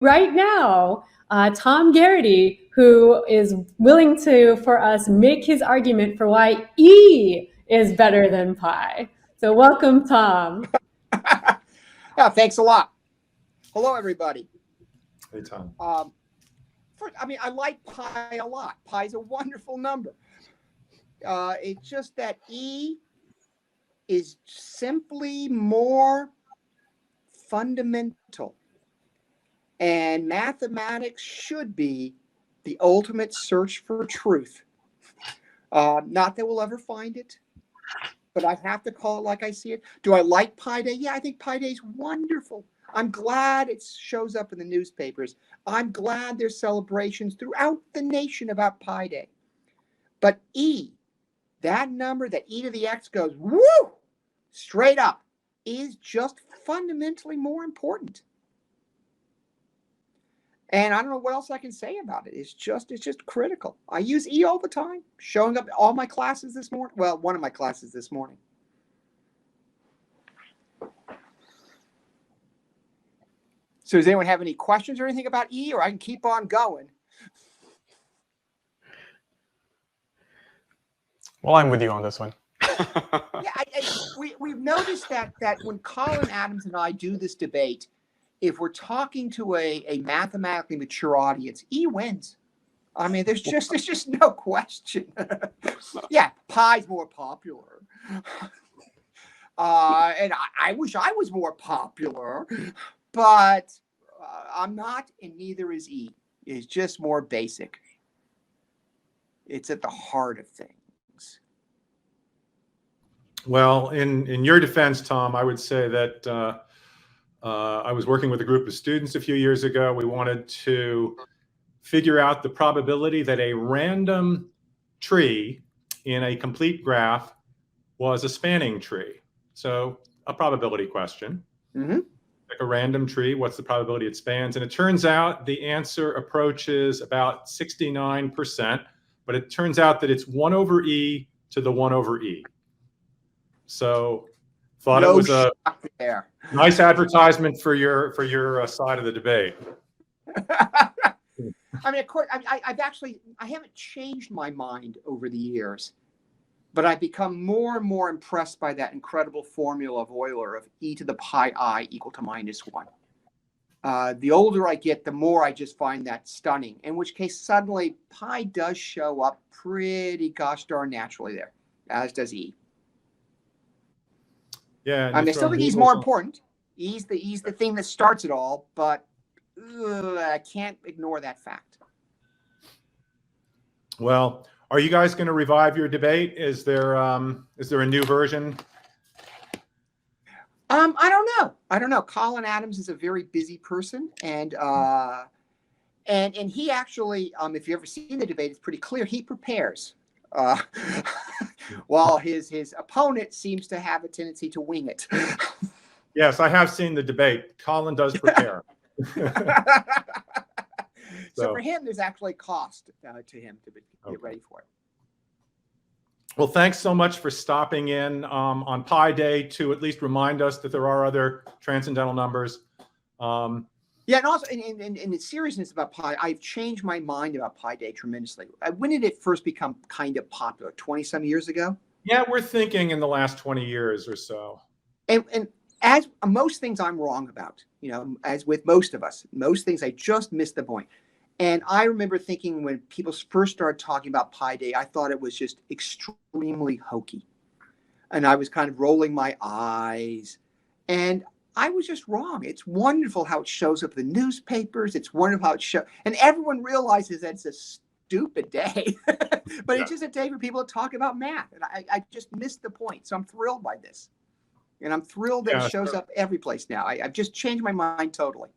right now Tom Garrity, who is willing to, for us, make his argument for why E is better than pi. So welcome, Tom. Yeah, thanks a lot. Hello, everybody. Hey, Tom. I like pi a lot. Pi is a wonderful number. It's just that E is simply more fundamental. And mathematics should be the ultimate search for truth. Not that we'll ever find it, but I have to call it like I see it. Do I like Pi Day? Yeah, I think Pi Day is wonderful. I'm glad it shows up in the newspapers. I'm glad there's celebrations throughout the nation about Pi Day. But E, that number, that E to the X goes, woo, straight up, is just fundamentally more important. And I don't know what else I can say about it. It's just critical. I use E all the time, showing up in all my classes this morning. Well, one of my classes this morning. So does anyone have any questions or anything about E, or I can keep on going? Well, I'm with you on this one. We've noticed that when Colin Adams and I do this debate, if we're talking to a mathematically mature audience, E wins. I mean, there's just no question. Yeah, Pi's more popular. And I wish I was more popular, but I'm not, and neither is E. It's just more basic. It's at the heart of things. Well, in your defense, Tom, I would say that I was working with a group of students a few years ago. We wanted to figure out the probability that a random tree in a complete graph was a spanning tree. So a probability question. Mm-hmm. Like a random tree, what's the probability it spans? And it turns out the answer approaches about 69%, but it turns out that it's 1 over E to the 1 over E. So thought it was a nice advertisement for your side of the debate. I mean, of course, I haven't changed my mind over the years, but I've become more and more impressed by that incredible formula of Euler of E to the pi I equal to -1. The older I get, the more I just find that stunning, in which case suddenly pi does show up pretty gosh darn naturally there, as does E. Yeah, I still think E's more important. E's the thing that starts it all, but I can't ignore that fact. Well, are you guys going to revive your debate? Is there a new version? I don't know. Colin Adams is a very busy person, and he actually, if you've ever seen the debate, it's pretty clear he prepares. While his opponent seems to have a tendency to wing it. Yes, I have seen the debate. Colin does prepare. So for him, there's actually cost to him to get ready for it. Well, thanks so much for stopping in on Pi Day to at least remind us that there are other transcendental numbers. Yeah, and also in the seriousness about Pi, I've changed my mind about Pi Day tremendously. When did it first become kind of popular? 20-some years ago? Yeah, we're thinking in the last 20 years or so. And as most things I'm wrong about, as with most of us, most things I just missed the point. And I remember thinking when people first started talking about Pi Day, I thought it was just extremely hokey. And I was kind of rolling my eyes. And I was just wrong. It's wonderful how it shows up in the newspapers. It's wonderful how it shows. And everyone realizes that it's a stupid day. But it's just a day for people to talk about math. And I just missed the point. So I'm thrilled by this. And I'm thrilled that it shows up every place now. I've just changed my mind totally.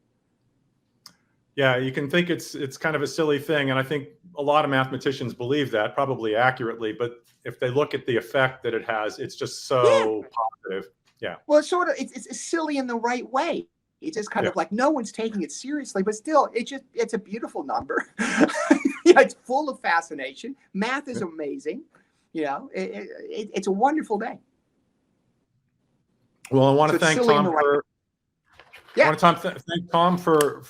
Yeah, you can think it's kind of a silly thing. And I think a lot of mathematicians believe that, probably accurately. But if they look at the effect that it has, it's just so positive. Yeah. Well, it's silly in the right way. It's just kind of like no one's taking it seriously, but still, it's a beautiful number. It's full of fascination. Math is amazing. It's a wonderful day. Well, I want to thank Tom Yeah. I want to thank Tom for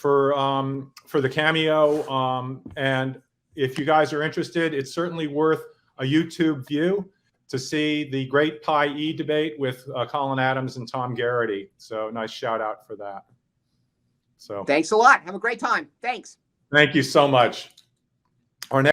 the cameo. And if you guys are interested, it's certainly worth a YouTube view to see the great Pi E debate with Colin Adams and Tom Garrity. So nice shout out for that. So thanks a lot. Have a great time. Thanks. thank you so much.